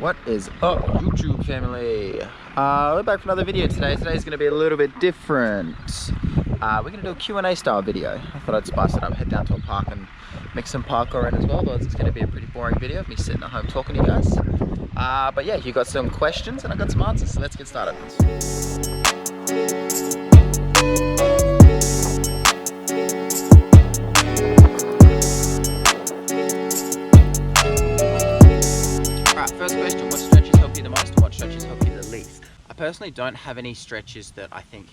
What is up, YouTube family? We're back for another video today. Today's gonna be a little bit different. We're gonna do a Q&A style video. I thought I'd spice it up, head down to a park and mix some parkour in as well, but it's gonna be a pretty boring video of me sitting at home talking to you guys. But yeah, you got some questions and I got some answers, so let's get started. First question, what stretches help you the most and what stretches help you the least? I personally don't have any stretches that I think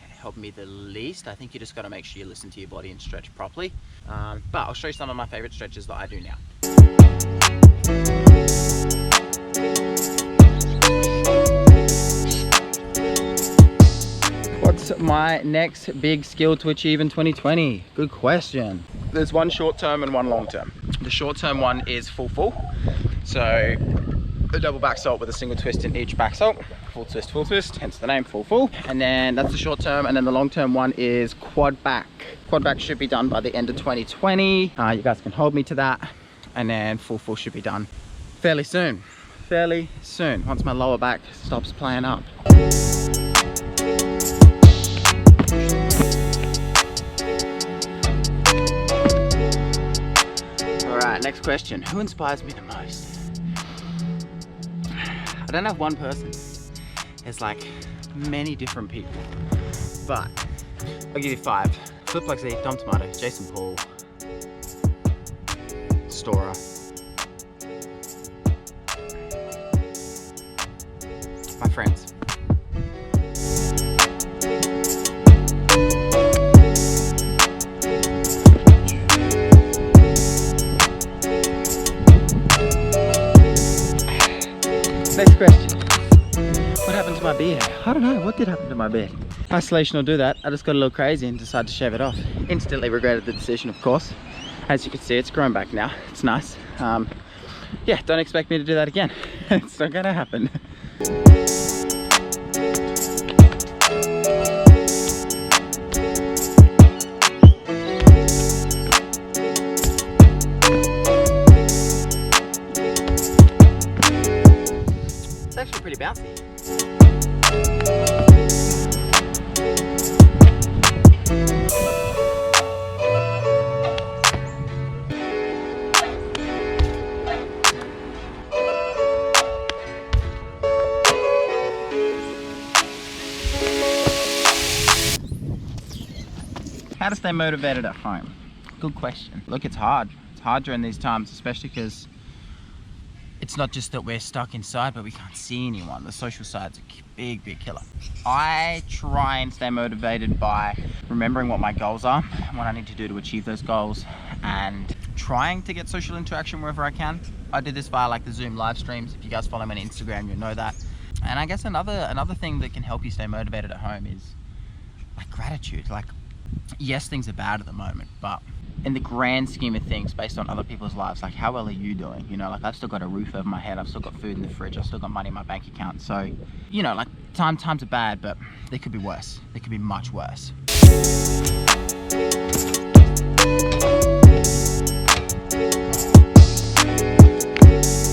help me the least. I think you just got to make sure you listen to your body and stretch properly. But I'll show you some of my favorite stretches that I do now. What's my next big skill to achieve in 2020? Good question. There's one short term and one long term. The short term one is full. So a double back salt with a single twist in each back salt. Full twist, hence the name full. And then that's the short term, and then the long term one is quad back. Quad back should be done by the end of 2020. You guys can hold me to that. And then full should be done fairly soon, once my lower back stops playing up. All right, next question. Who inspires me the most? I don't have one person. There's like many different people, but I'll give you 5. Flip Like Z, Dom Tomato, Jason Paul, Stora, my friends. Next question. What happened to my beard? I don't know. What did happen to my beard? Isolation will do that. I just got a little crazy and decided to shave it off. Instantly regretted the decision, of course. As you can see, it's grown back now. It's nice. Yeah, don't expect me to do that again. It's not gonna happen. It's actually pretty bouncy. How to stay motivated at home? Good question. Look, it's hard. It's hard during these times, especially because it's not just that we're stuck inside, but we can't see anyone. The social side's a big killer. I try and stay motivated by remembering what my goals are and what I need to do to achieve those goals, and trying to get social interaction wherever I can. I do this via like the Zoom live streams. If you guys follow me on Instagram, you'll know that. And I guess another thing that can help you stay motivated at home is like gratitude. Like, yes, things are bad at the moment, but in the grand scheme of things, based on other people's lives, like how well are you doing? You know, like I've still got a roof over my head, I've still got food in the fridge, I've still got money in my bank account. So, you know, like times are bad, but they could be worse. They could be much worse.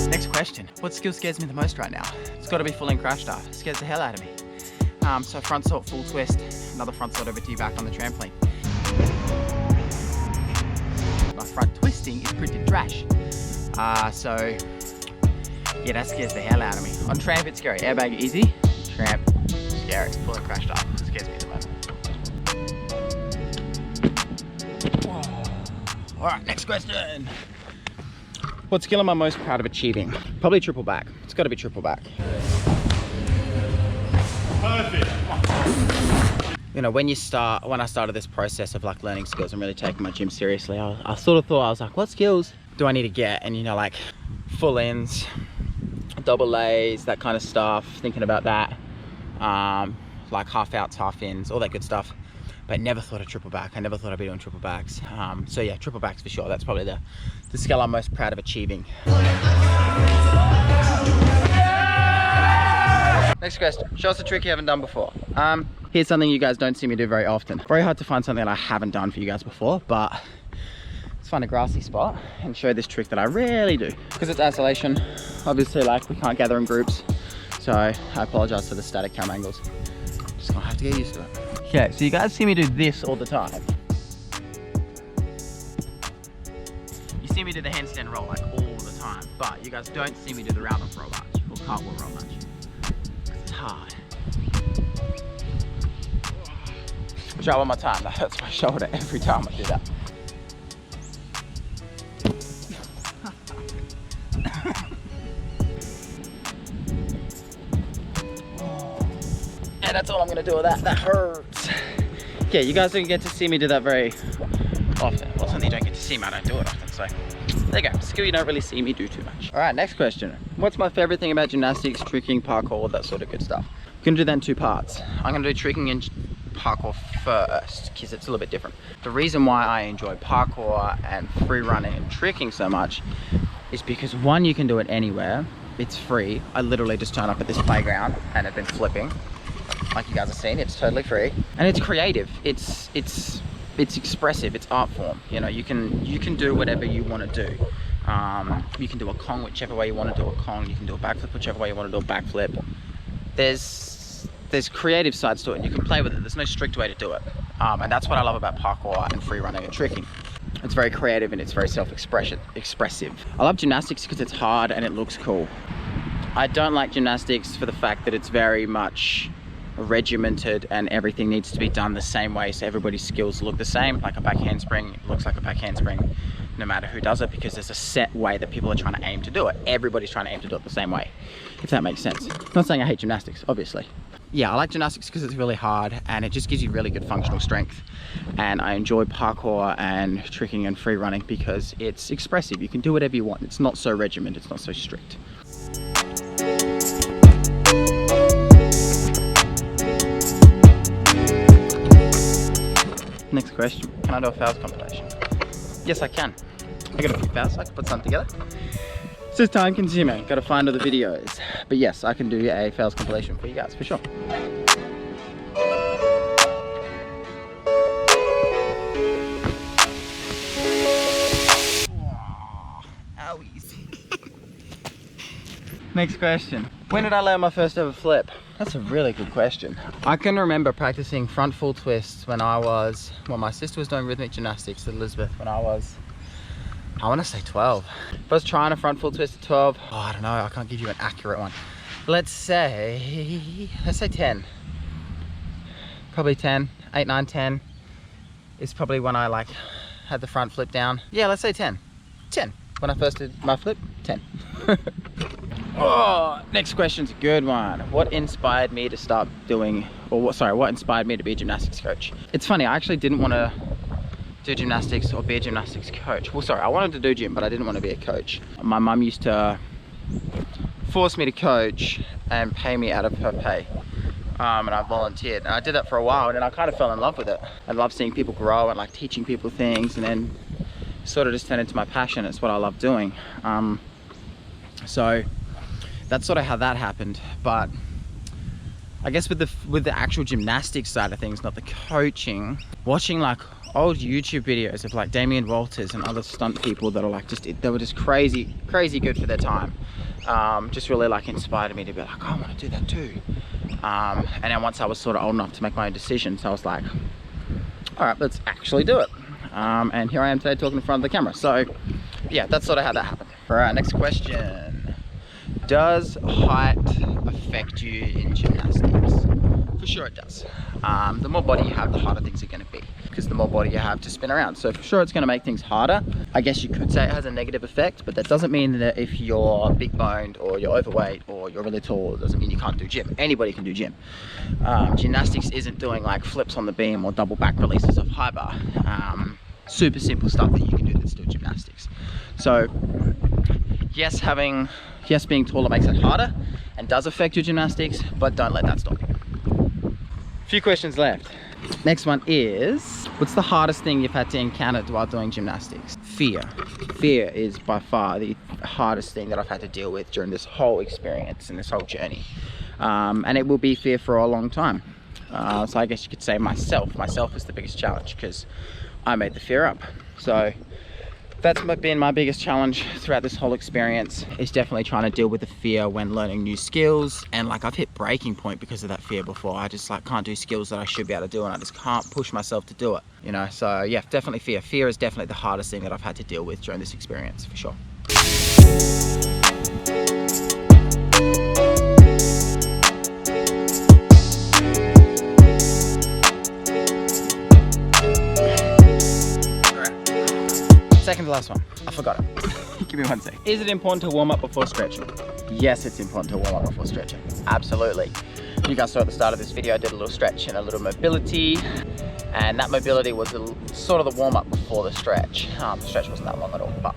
Next question. What skill scares me the most right now? It's got to be full-in crash dive. It scares the hell out of me. So front salt, full twist, another front salt over to you back on the trampoline. My front twisting is pretty trash. So yeah, that scares the hell out of me. On tramp, it's scary. Airbag, easy. Tramp, scary. Full and crashed up. It scares me the most. All right, next question. What skill am I most proud of achieving? Probably triple back. It's got to be triple back. Perfect. You know, when I started this process of like learning skills and really taking my gym seriously, I sort of thought, I was like, what skills do I need to get? And you know, like full ins, double lays, that kind of stuff, thinking about that, like half outs, half ins, all that good stuff. But never thought of triple back. I never thought I'd be doing triple backs. So yeah, triple backs for sure. That's probably the skill I'm most proud of achieving. Next question. Show us a trick you haven't done before. Here's something you guys don't see me do very often. Very hard to find something that I haven't done for you guys before, but it's find a grassy spot and show this trick that I rarely do. Because it's isolation, obviously, like, we can't gather in groups. So I apologize for the static camera angles. Just gonna have to get used to it. Okay, so you guys see me do this all the time. You see me do the handstand roll like all the time, but you guys don't see me do the round off roll much, or cartwheel roll much. It's hard. Try one more time. That hurts my shoulder every time I do that. And that's all I'm gonna do with that. That hurts. Yeah, you guys don't get to see me do that very often. Well, something you don't get to see me, I don't do it often. So there you go. Skill you don't really see me do too much. All right, next question. What's my favorite thing about gymnastics, tricking, parkour, that sort of good stuff? I'm gonna do that in two parts. I'm gonna do tricking and parkour first, because it's a little bit different. The reason why I enjoy parkour and free running and tricking so much is because, one, you can do it anywhere. It's free. I literally just turn up at this playground and have been flipping. Like you guys have seen, it's totally free. And it's creative. It's expressive, it's art form. You know, you can do whatever you want to do. You can do a Kong whichever way you want to do a Kong. You can do a backflip whichever way you want to do a backflip. There's creative sides to it. You can play with it. There's no strict way to do it. And that's what I love about parkour and free running and tricking. It's very creative and it's very expressive. I love gymnastics because it's hard and it looks cool. I don't like gymnastics for the fact that it's very much regimented and everything needs to be done the same way, so everybody's skills look the same. Like a back handspring looks like a back handspring no matter who does it, because there's a set way that people are trying to aim to do it. Everybody's trying to aim to do it the same way, if that makes sense. I'm not saying I hate gymnastics, obviously. Yeah, I like gymnastics because it's really hard and it just gives you really good functional strength. And I enjoy parkour and tricking and free running because it's expressive. You can do whatever you want. It's not so regimented, it's not so strict. Next question, can I do a fouls compilation? Yes, I can. I got a few fouls, I can put some together. It's just time consuming, gotta find other videos. But yes, I can do a fouls compilation for you guys, for sure. Owies. Next question. When did I learn my first ever flip? That's a really good question. I can remember practicing front full twists when my sister was doing rhythmic gymnastics at Elizabeth when I was, I want to say 12. If I was trying a front full twist at 12, oh, I don't know, I can't give you an accurate one. Let's say 10. Probably 10, 8, 9, 10 is probably when I like had the front flip down. Yeah, let's say 10. 10. When I first did my flip, 10. Oh, next question's a good one. What inspired me to start doing, what inspired me to be a gymnastics coach? It's funny, I actually didn't want to do gymnastics or be a gymnastics coach. Well, sorry, I wanted to do gym, but I didn't want to be a coach. My mum used to force me to coach and pay me out of her pay. And I volunteered, and I did that for a while, and then I kind of fell in love with it. I love seeing people grow and like teaching people things, and then sort of just turned into my passion. It's what I love doing. So that's sort of how that happened. But I guess with the actual gymnastics side of things, not the coaching, watching like old YouTube videos of like Damien Walters and other stunt people that are like they were just crazy good for their time, just really like inspired me to be like, oh, I want to do that too. And then once I was sort of old enough to make my own decisions, I was like, all right, let's actually do it. And here I am today talking in front of the camera. So yeah, that's sort of how that happened. All right, next question. Does height affect you in gymnastics? For sure it does. The more body you have, the harder things are going to be, because the more body you have to spin around. So for sure it's going to make things harder. I guess you could say it has a negative effect, but that doesn't mean that if you're big boned or you're overweight or you're really tall, it doesn't mean you can't do gym. Anybody can do gym. Gymnastics isn't doing like flips on the beam or double back releases of high bar. Super simple stuff that you can do that's still gymnastics. So yes, being taller makes it harder and does affect your gymnastics, but don't let that stop you. Few questions left. Next one is, what's the hardest thing you've had to encounter while doing gymnastics? Fear. Fear is by far the hardest thing that I've had to deal with during this whole experience and this whole journey. And it will be fear for a long time. So I guess you could say myself is the biggest challenge, because I made the fear up. So That's been my biggest challenge throughout this whole experience, is definitely trying to deal with the fear when learning new skills. And like, I've hit breaking point because of that fear before. I just like can't do skills that I should be able to do, and I just can't push myself to do it, you know? So yeah, definitely fear. Fear is definitely the hardest thing that I've had to deal with during this experience, for sure. Second to last one, I forgot it. Give me 1 sec. Is it important to warm up before stretching? Yes, it's important to warm up before stretching. Absolutely. You guys saw at the start of this video, I did a little stretch and a little mobility. And that mobility was sort of the warm up before the stretch. The stretch wasn't that long at all, but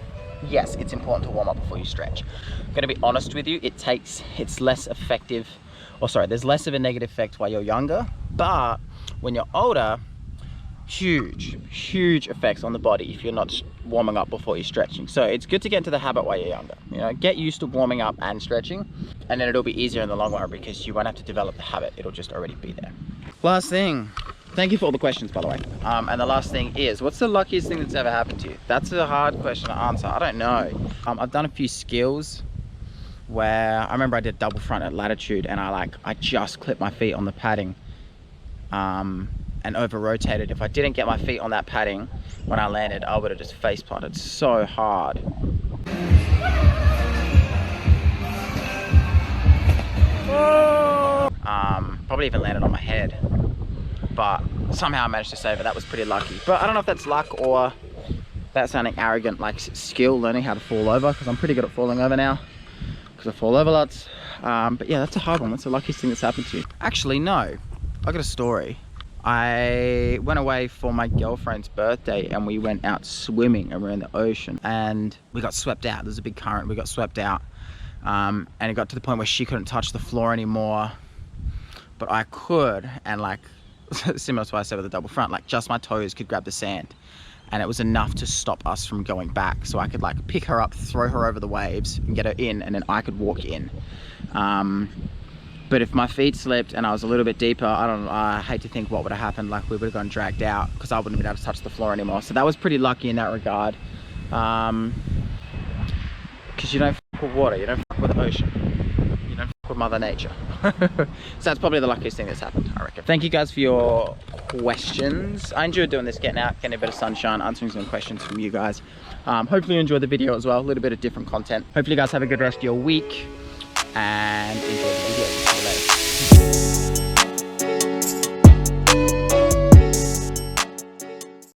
yes, it's important to warm up before you stretch. I'm gonna be honest with you, it's less effective, or sorry, there's less of a negative effect while you're younger, but when you're older, huge effects on the body if you're not warming up before you're stretching. So it's good to get into the habit while you're younger. You know, get used to warming up and stretching, and then it'll be easier in the long run because you won't have to develop the habit. It'll just already be there. Last thing, thank you for all the questions, by the way. And the last thing is, what's the luckiest thing that's ever happened to you? That's a hard question to answer. I don't know. I've done a few skills where I remember I did double front at latitude, and I just clipped my feet on the padding. And over rotated. If I didn't get my feet on that padding when I landed, I would have just face planted so hard. Probably even landed on my head, but somehow I managed to save it. That was pretty lucky. But I don't know if that's luck or that's sounding arrogant, like skill, learning how to fall over, because I'm pretty good at falling over now because I fall over lots. But yeah, that's a hard one. That's the luckiest thing that's happened to you. Actually, no, I got a story. I went away for my girlfriend's birthday and we went out swimming around the ocean, and we got swept out. There's a big current, we got swept out. And it got to the point where she couldn't touch the floor anymore, but I could. And like, similar to what I said with the double front, like just my toes could grab the sand, and it was enough to stop us from going back. So I could like pick her up, throw her over the waves and get her in, and then I could walk in. But if my feet slipped and I was a little bit deeper, I hate to think what would have happened. Like, we would have gone dragged out because I wouldn't have been able to touch the floor anymore. So that was pretty lucky in that regard. Because you don't fuck with water, you don't fuck with the ocean, you don't fuck with Mother Nature. So that's probably the luckiest thing that's happened, I reckon. Thank you guys for your questions. I enjoyed doing this, getting out, getting a bit of sunshine, answering some questions from you guys. Hopefully you enjoyed the video as well, a little bit of different content. Hopefully you guys have a good rest of your week and enjoy the